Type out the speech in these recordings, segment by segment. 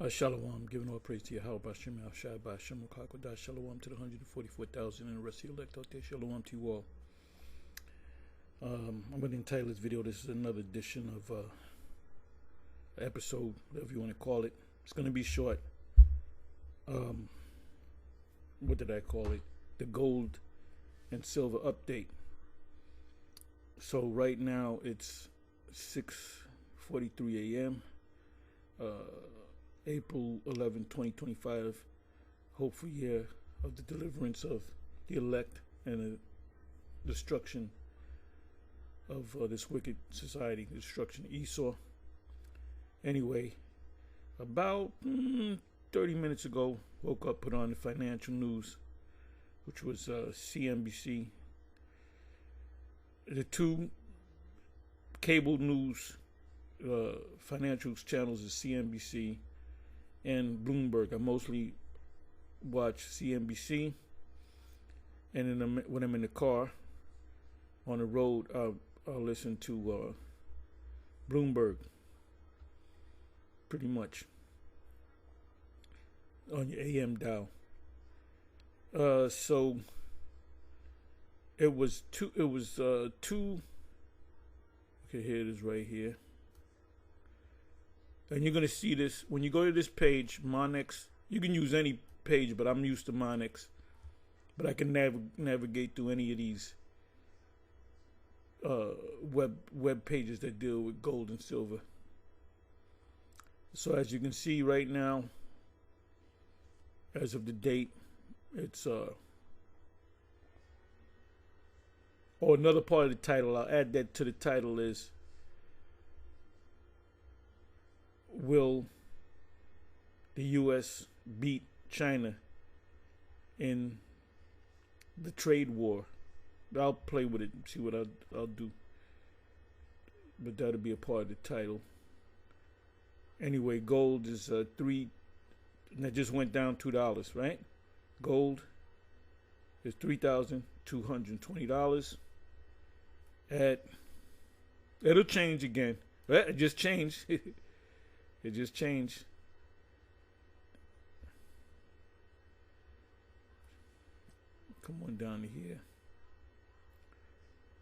Shalom, giving all praise to you. How about Shem Al Shai by Shem Kakodah? Shalom to the 144,000 and the rest of the elect out there. Shalom to you all. I'm going to entitle this video, this is another edition of episode, whatever you want to call it. It's going to be short. What did I call it? The gold and silver update. So right now it's 6:43 a.m. April 11, 2025, hopeful year of the deliverance of the elect and the destruction of this wicked society, the destruction of Esau. Anyway, about 30 minutes ago, woke up, put on the financial news, which was CNBC. The two cable news financial channels is CNBC and Bloomberg. I mostly watch CNBC, and then when I'm in the car on the road, I'll listen to Bloomberg, pretty much, on your AM dial. So it was two. Okay, here it is right here. And you're going to see this when you go to this page, Monex. You can use any page, but I'm used to Monex. But I can navigate through any of these web pages that deal with gold and silver. So as you can see right now, as of the date, it's another part of the title, I'll add that to the title, is will the U.S. beat China in the trade war? I'll play with it and see what I'll do. But that'll be a part of the title. Anyway, gold is $3, and that just went down $2, right? Gold is $3,220. It'll change again. It just changed. It just changed. Come on down to here.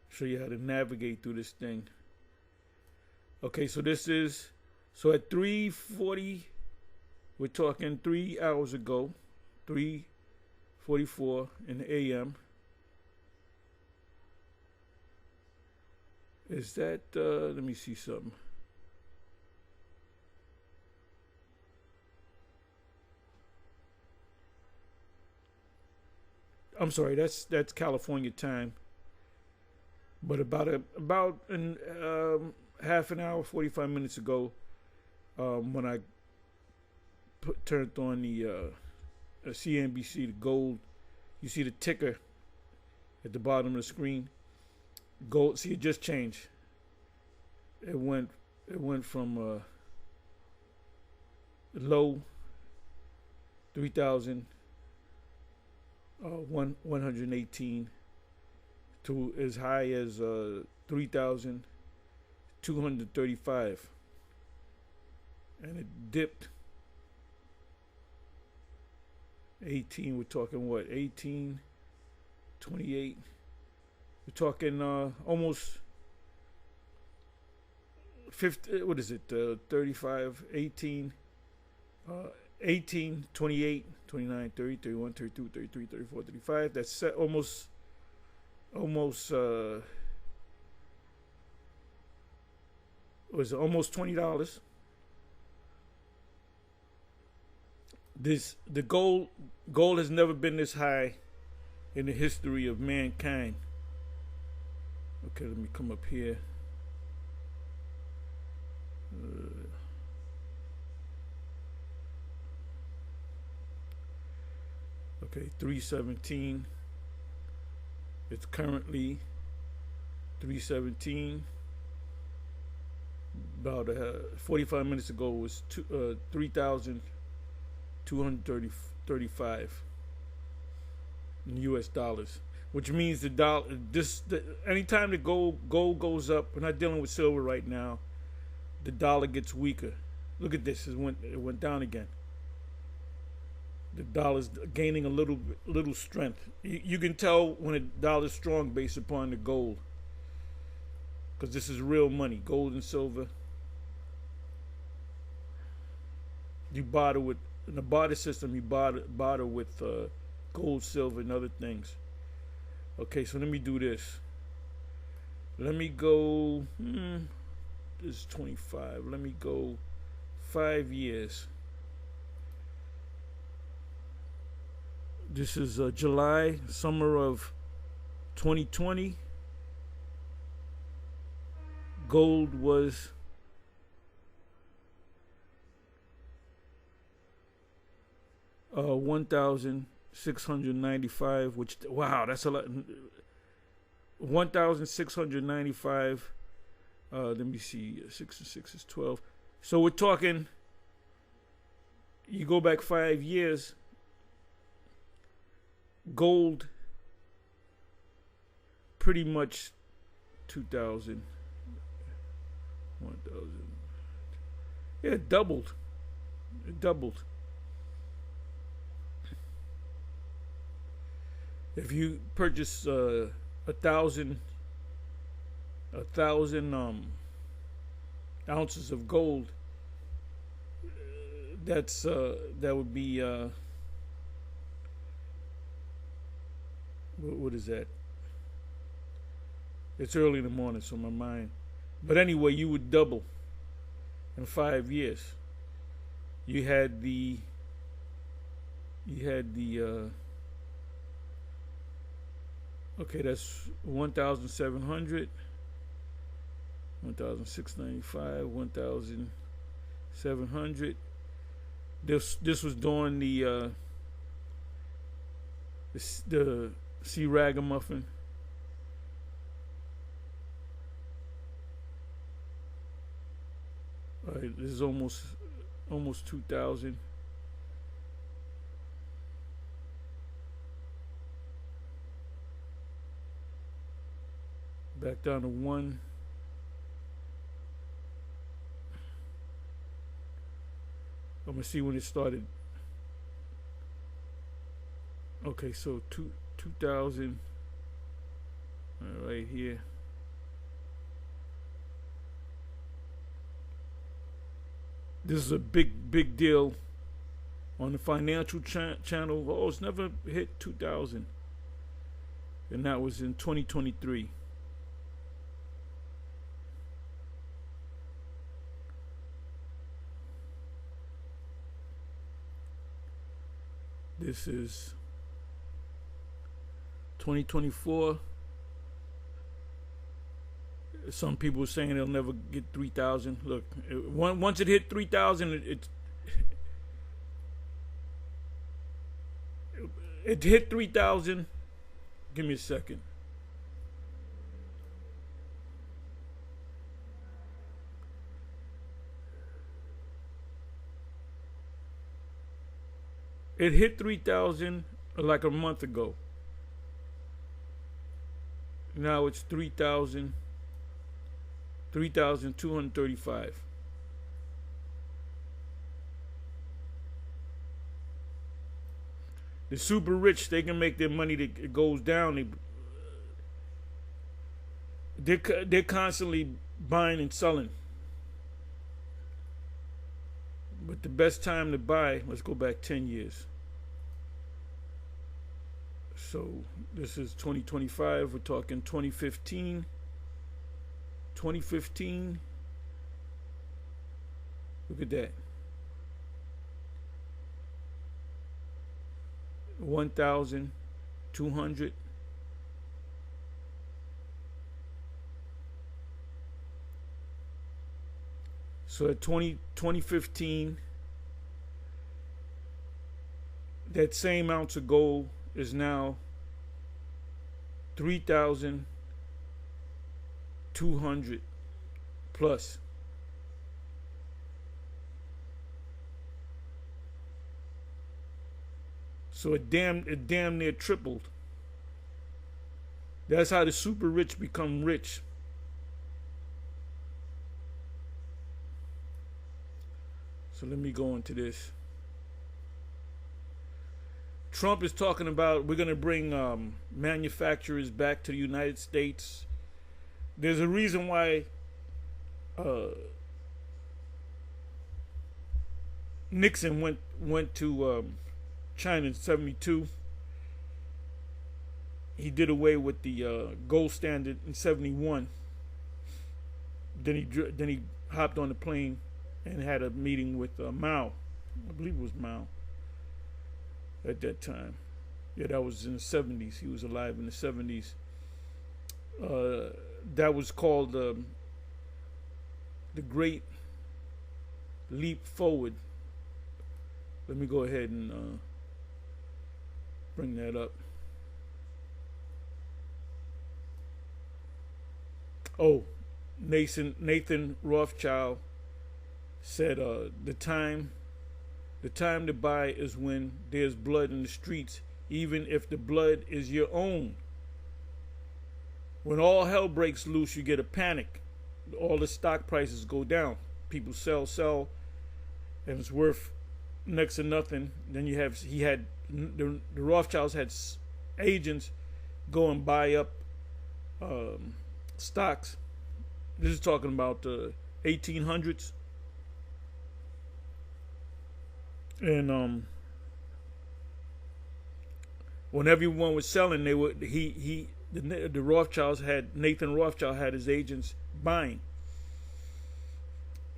Show you how to navigate through this thing. Okay, so this is, so at 3:40, we're talking 3 hours ago, 3:44 in the AM. Is that, let me see something. I'm sorry, that's California time. But about half an hour, 45 minutes ago, when I turned on the CNBC, the gold, you see the ticker at the bottom of the screen. Gold, see, it just changed. It went from low 3,118 to as high as 3,235, and it dipped 18. We're talking what, 18, 28. We're talking almost 50. What is it? 35, 18, 18, 28, 29, 30, 31, 32, 33, 34, 35. That's almost was almost $20. The gold has never been this high in the history of mankind. Okay, let me come up here. Okay, 317. It's currently 317. About 45 minutes ago it was 3,235 in U.S. dollars, which means the dollar. Anytime the gold goes up, we're not dealing with silver right now. The dollar gets weaker. Look at this. It went down again. The dollar's gaining a little strength. You can tell when a dollar's strong based upon the gold, because this is real money, gold and silver. You barter with, in the barter system. You barter with gold, silver, and other things. Okay, so let me do this. Let me go. This is 25. Let me go 5 years. This is July, summer of 2020. Gold was $1,695, which, wow, that's a lot. 1,695. Let me see. 6 and 6 is 12. So we're talking. You go back 5 years. Gold, pretty much 2,000, 1,000. Yeah, it doubled. It doubled. If you purchase 1,000 ounces of gold, that would be what is that? It's early in the morning, so my mind. But anyway, you would double in 5 years. You had the okay, that's 1,700, 1,695, 1,700. This was during the sea ragamuffin. All right, this is almost 2,000. Back down to 1. I'm gonna see when it started. Okay, so 2,000 right here. This is a big deal on the financial channel. Oh, it's never hit 2,000, and that was in 2023. This is 2024. Some people are saying it'll never get 3,000. Look, once it hit 3,000, it hit 3,000. Give me a second. It hit 3,000 like a month ago. Now it's 3,235. The super rich, they can make their money that it goes down. They're constantly buying and selling. But the best time to buy, let's go back 10 years. So this is 2025. We're talking 2015. 2015. Look at that. 1,200. So at 2015, that same ounce of gold is now 3,200 plus. So it damn near tripled. That's how the super rich become rich. So let me go into this. Trump is talking about we're going to bring manufacturers back to the United States. There's a reason why Nixon went to China in '72. He did away with the gold standard in '71. Then he hopped on the plane and had a meeting with Mao. I believe it was Mao at that time. Yeah, that was in the '70s. He was alive in the '70s. That was called the Great Leap Forward. Let me go ahead and bring that up. Oh, Nathan Rothschild said the time to buy is when there's blood in the streets, even if the blood is your own. When all hell breaks loose, you get a panic. All the stock prices go down. People sell, and it's worth next to nothing. Then the Rothschilds had agents go and buy up stocks. This is talking about the 1800s. And when everyone was selling, they would the Rothschilds had Nathan Rothschild had his agents buying,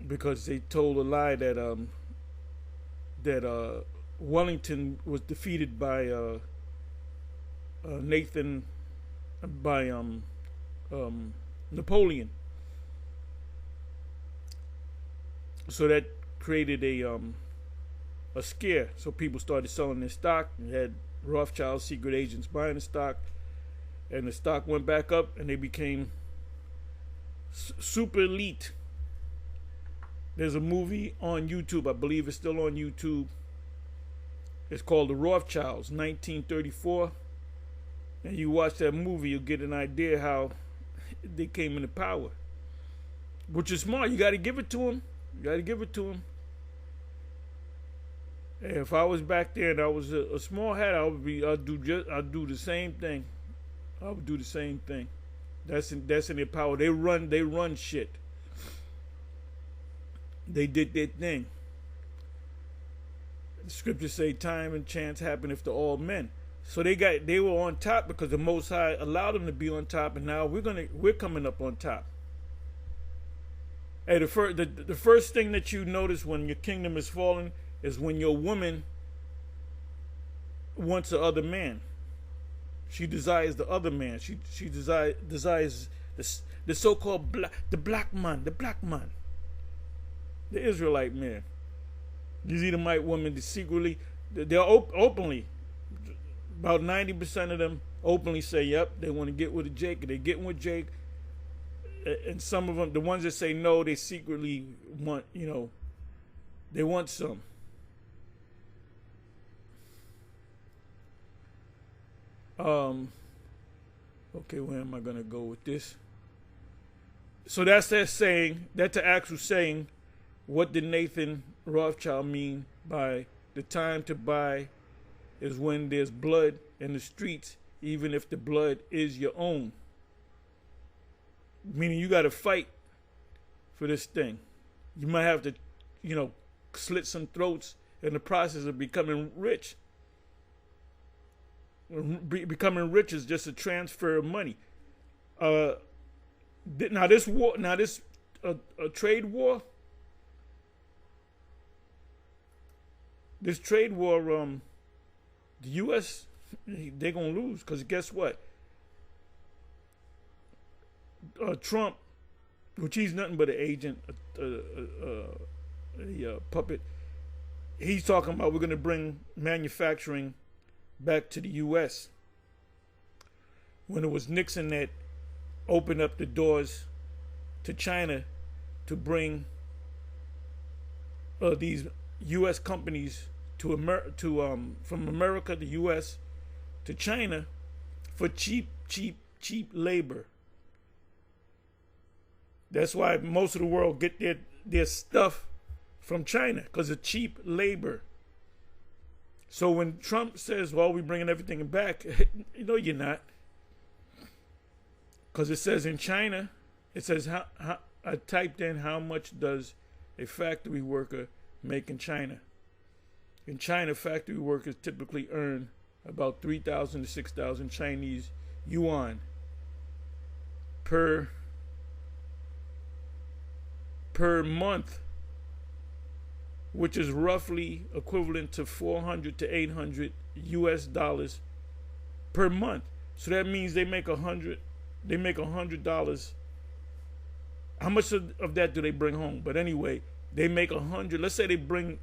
because they told a lie that Wellington was defeated by Napoleon. So that created a scare. So people started selling their stock. You had Rothschild secret agents buying the stock, and the stock went back up, and they became super elite. There's a movie on YouTube. I believe it's still on YouTube. It's called The Rothschilds, 1934. And you watch that movie, you'll get an idea how they came into power. Which is smart. You got to give it to them. And if I was back there and I was a small hat, I'd do the same thing. I would do the same thing. That's in their power. They run shit. They did their thing. The scriptures say time and chance happen if to all men. So they were on top because the Most High allowed them to be on top, and now we're coming up on top. Hey, the first thing that you notice when your kingdom is falling is when your woman wants the other man. She desires the other man. She desires the so-called black man, the Israelite man. These Edomite women, they're openly, about 90% of them openly say, yep, they want to get with Jake. They're getting with Jake. And some of them, the ones that say no, they secretly want, they want some. Okay, where am I going to go with this? So that's that saying, that's the actual saying. What did Nathan Rothschild mean by the time to buy is when there's blood in the streets, even if the blood is your own? Meaning you got to fight for this thing. You might have to, slit some throats in the process of becoming rich. Becoming rich is just a transfer of money. Now this trade war. This trade war, the U.S., they're going to lose, because guess what? Trump, which he's nothing but an agent, a puppet, he's talking about we're going to bring manufacturing back to the U.S. when it was Nixon that opened up the doors to China to bring these U.S. companies from America, the U.S., to China for cheap labor. That's why most of the world get their stuff from China because of cheap labor. So when Trump says, well, we're bringing everything back, no, you're not. Because it says in China, it says, I typed in how much does a factory worker make in China. In China, factory workers typically earn about 3,000 to 6,000 Chinese yuan per month, which is roughly equivalent to 400 to 800 US dollars per month. So that means they make $100. How much of that do they bring home? But anyway, they make 100. Let's say they bring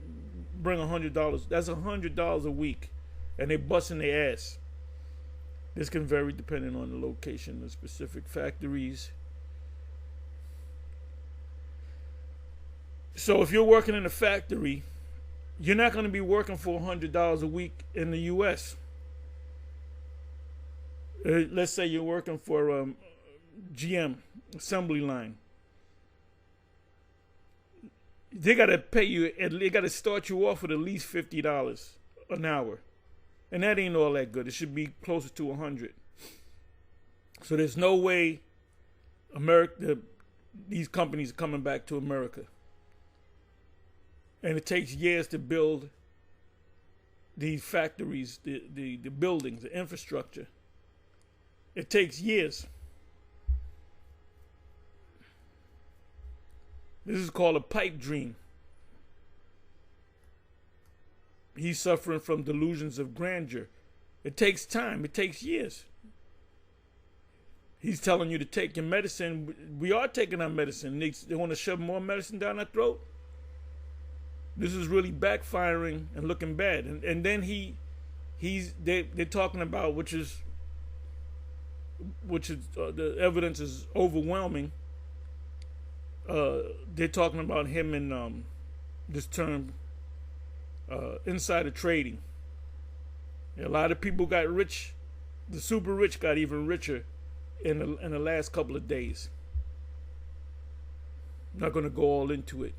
$100. That's $100 a week, and they busting their ass. This can vary depending on the location of specific factories. So if you're working in a factory, you're not going to be working for $100 a week in the U.S. Let's say you're working for GM assembly line. They got to pay you, they got to start you off with at least $50 an hour. And that ain't all that good. It should be closer to 100. So there's no way these companies are coming back to America. And it takes years to build these factories, the buildings, the infrastructure. It takes years. This is called a pipe dream. He's suffering from delusions of grandeur. It takes time. It takes years. He's telling you to take your medicine. We are taking our medicine. They want to shove more medicine down our throat. This is really backfiring and looking bad. And then they're talking about, which is the evidence is overwhelming. They're talking about him in this term, insider trading. A lot of people got rich. The super rich got even richer in the last couple of days. I'm not going to go all into it.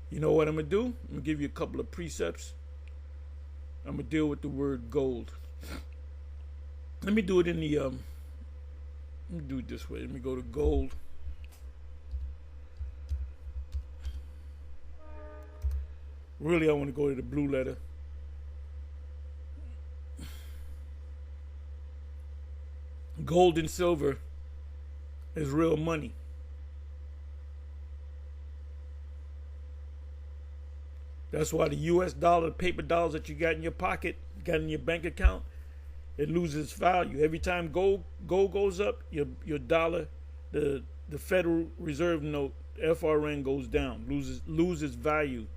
You know what I'm going to do? I'm going to give you a couple of precepts. I'm going to deal with the word gold. Let me do it in the, let me do it this way. Let me go to gold. Really, I want to go to the blue letter. Gold and silver is real money. That's why the US dollar, paper dollars that you got in your pocket, got in your bank account, it loses value. Every time gold goes up, your dollar, the Federal Reserve note, FRN, goes down, loses value.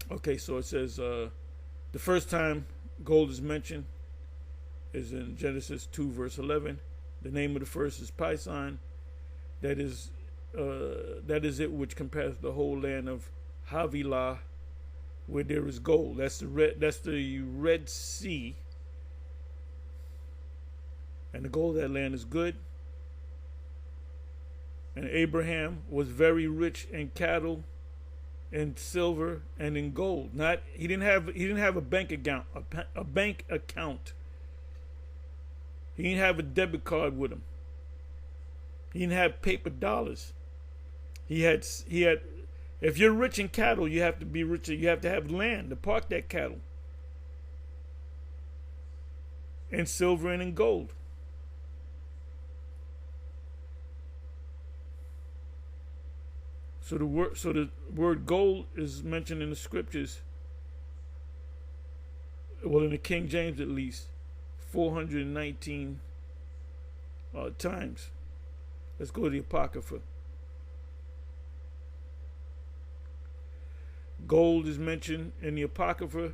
Okay, so it says the first time gold is mentioned is in Genesis 2 verse 11. The name of the first is Pison. That is it which compasseth the whole land of Havilah, where there is gold. That's the Red Sea. And the gold of that land is good. And Abraham was very rich in cattle, in silver, and in gold. He didn't have a bank account. A bank account. He didn't have a debit card with him. He didn't have paper dollars. He had. If you're rich in cattle, you have to be rich. You have to have land to park that cattle. In silver and in gold. So the word gold is mentioned in the scriptures. Well, in the King James at least, 419 times. Let's go to the Apocrypha. Gold is mentioned in the Apocrypha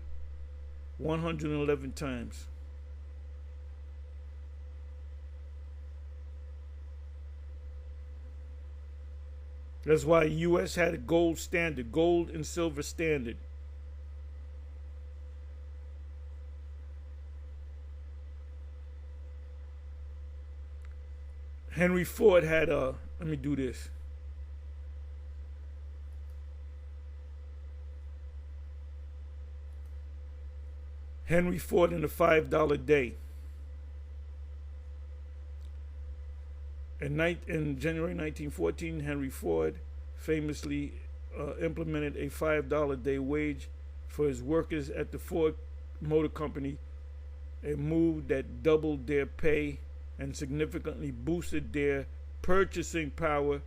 111 times. That's why the U.S. had a gold standard, gold and silver standard. Henry Ford had let me do this. Henry Ford and the $5 day. In January 1914, Henry Ford famously implemented a $5 day wage for his workers at the Ford Motor Company, a move that doubled their pay and significantly boosted their purchasing power,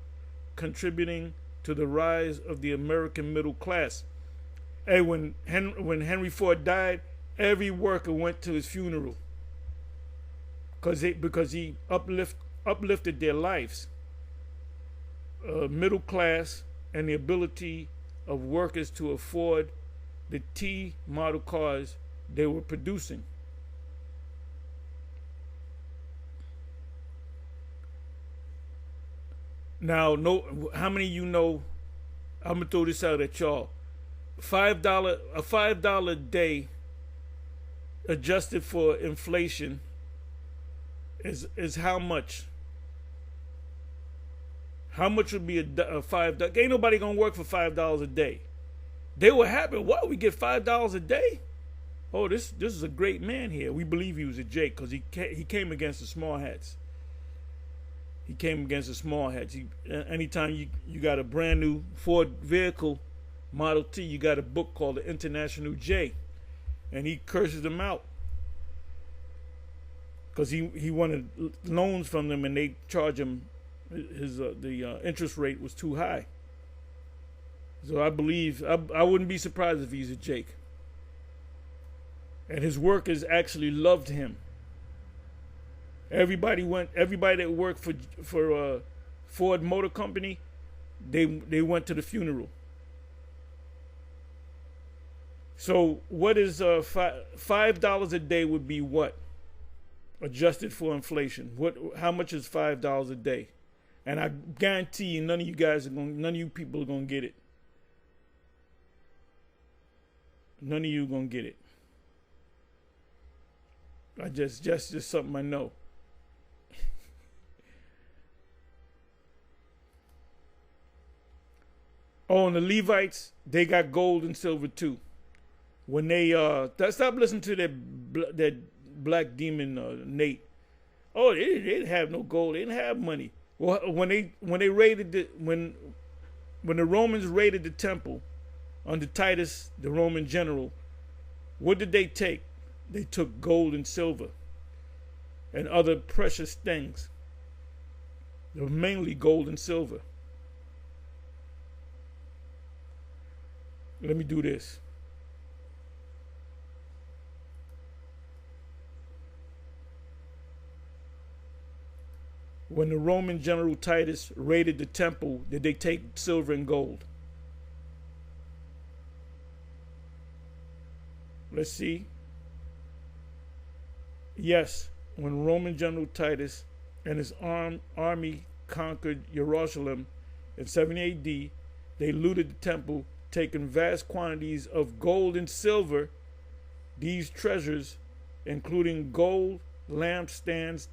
contributing to the rise of the American middle class. Hey, when Henry Ford died, every worker went to his funeral because he uplifted their lives. Middle class and the ability of workers to afford the T model cars they were producing. Now, how many of you know? I'm gonna throw this out at y'all. A $5 day adjusted for inflation is how much? How much would be a $5? Ain't nobody gonna work for $5 a day. They were happy. What? We get $5 a day? Oh, this is a great man here. We believe he was a Jake because he came against the small hats. He came against the small hats. Anytime you got a brand new Ford vehicle, Model T, you got a book called the International J, and he curses them out because he wanted loans from them and they charge him the interest rate was too high. So I believe I wouldn't be surprised if he's a Jake. And his workers actually loved him. Everybody that worked for Ford Motor Company, they went to the funeral. So what is $5 a day would be what? Adjusted for inflation. How much is $5 a day? And I guarantee you none of you people are gonna get it. None of you gonna get it. I just something I know. Oh, and the Levites, they got gold and silver too. When they stop listening to that black demon Nate. Oh, they didn't have no gold. They didn't have money. Well, when the Romans raided the temple under Titus, the Roman general, what did they take? They took gold and silver and other precious things. They were mainly gold and silver. Let me do this. When the Roman general Titus raided the temple, did they take silver and gold? Let's see. Yes, when Roman general Titus and his army conquered Jerusalem in 70 AD, they looted the temple, taking vast quantities of gold and silver. These treasures, including gold, lampstands,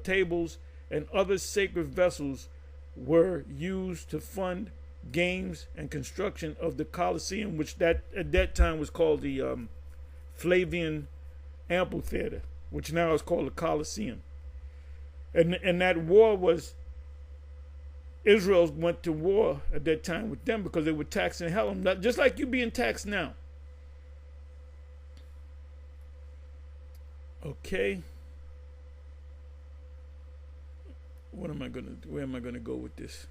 tables, and other sacred vessels, were used to fund games and construction of the Colosseum, which at that time was called the Flavian Amphitheater, which now is called the Colosseum. And that war was, Israel went to war at that time with them because they were taxing hell, just like you being taxed now. Okay. Where am I gonna go with this?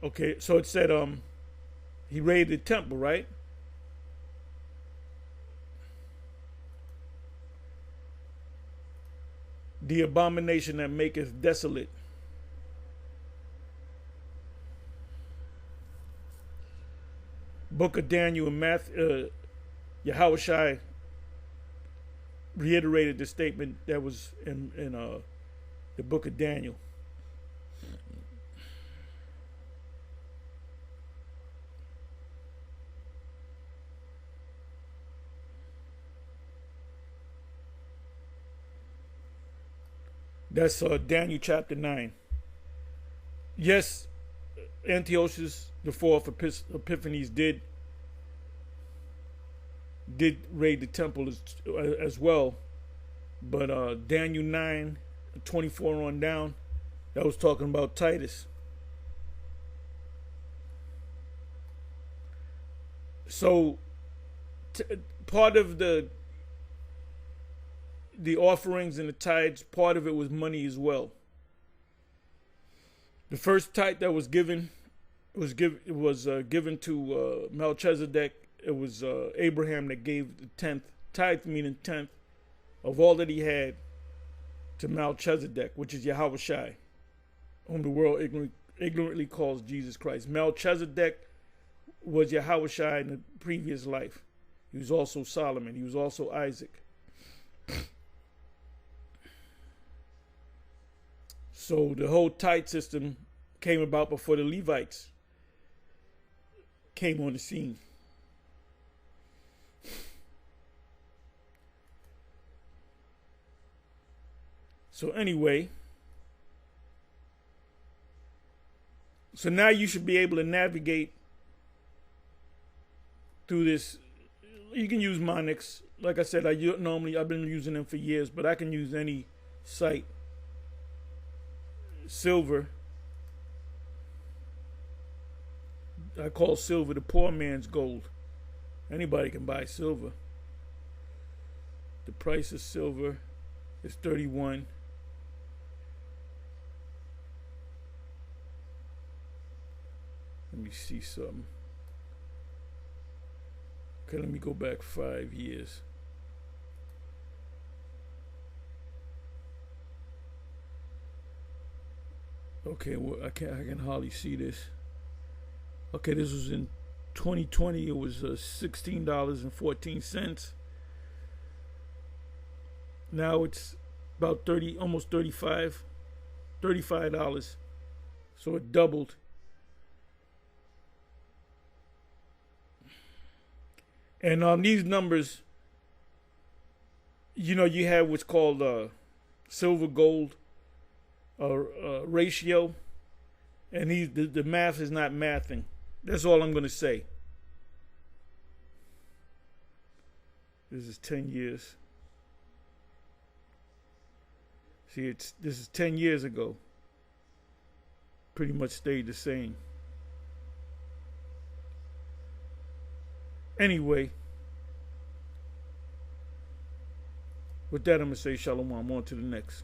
Okay, so it said he raided the temple, right? The abomination that maketh desolate. Book of Daniel and Yahushua reiterated the statement that was in the book of Daniel. That's Daniel chapter 9. Yes, Antiochus the fourth Epiphanes did raid the temple as well, but Daniel 9:24 on down, that was talking about Titus. So part of the offerings and the tithes, part of it was money as well. The first tithe that was given given to Melchizedek. It was Abraham that gave the 10th, tithe meaning 10th, of all that he had to Melchizedek, which is Yahushai, whom the world ignorantly calls Jesus Christ. Melchizedek was Yahushai in the previous life. He was also Solomon. He was also Isaac. So the whole tithe system came about before the Levites came on the scene. So anyway, so now you should be able to navigate through this. You can use Monix. Like I said, I've been using them for years, but I can use any site. Silver. I call silver the poor man's gold. Anybody can buy silver. The price of silver is $31. Let me see something. Okay, let me go back 5 years. Okay, well, I can hardly see this. Okay, this was in 2020. It was $16.14. Now it's about almost $35. So it doubled. And these numbers, you have what's called silver gold ratio, and the math is not mathing. That's all I'm going to say. This is 10 years. See, this is 10 years ago. Pretty much stayed the same. Anyway, with that, I'm going to say shalom. On to the next.